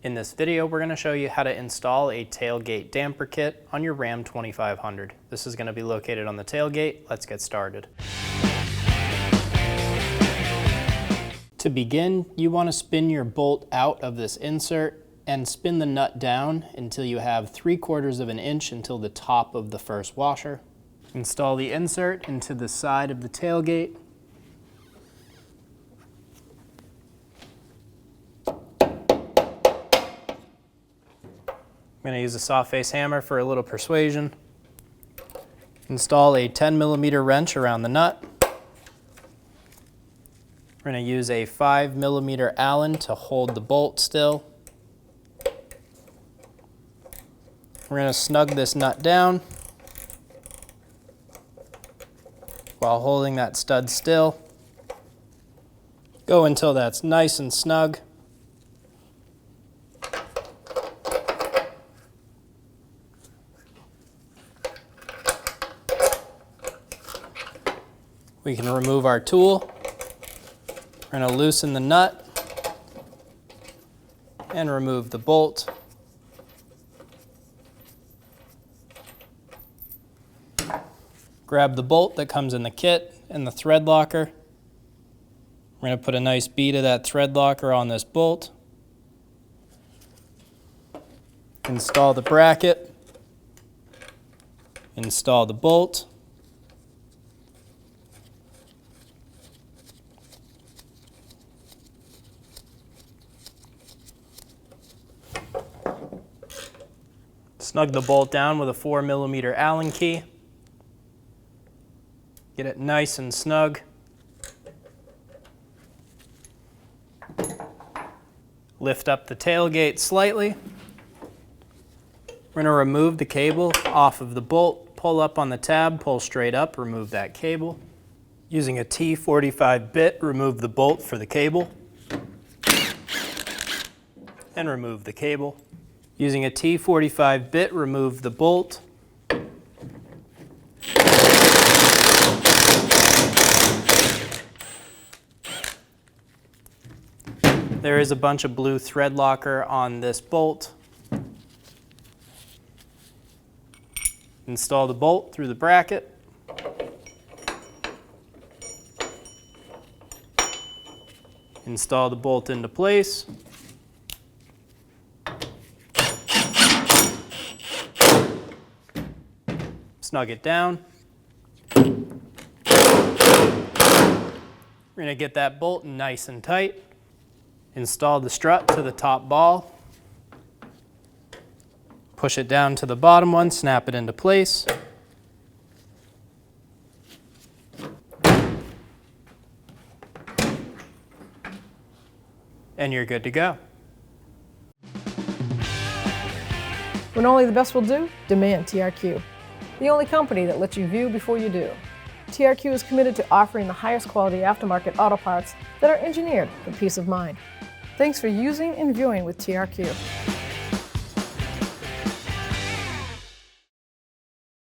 In this video, we're going to show you how to install a tailgate damper kit on your Ram 2500. This is going to be located on the tailgate. Let's get started. To begin, you want to spin your bolt out of this insert and spin the nut down until you have 3/4 of an inch until the top of the first washer. Install the insert into the side of the tailgate. I'm going to use a soft face hammer for a little persuasion. Install a 10mm wrench around the nut. We're going to use a 5mm Allen to hold the bolt still. We're going to snug this nut down while holding that stud still. Go until that's nice and snug. We can remove our tool. We're going to loosen the nut and remove the bolt. Grab the bolt that comes in the kit and the thread locker. We're going to put a nice bead of that thread locker on this bolt. Install the bracket. Install the bolt. Snug the bolt down with a 4mm Allen key. Get it nice and snug. Lift up the tailgate slightly. We're going to remove the cable off of the bolt. Pull up on the tab, pull straight up, remove that cable. Using a T45 bit, remove the bolt for the cable. And remove the cable. Using a T45 bit, remove the bolt. There is a bunch of blue thread locker on this bolt. Install the bolt through the bracket. Install the bolt into place. Snug it down. We're going to get that bolt nice and tight. Install the strut to the top ball. Push it down to the bottom one, snap it into place. And you're good to go. When only the best will do, demand TRQ. The only company that lets you view before you do. TRQ is committed to offering the highest quality aftermarket auto parts that are engineered for peace of mind. Thanks for using and viewing with TRQ.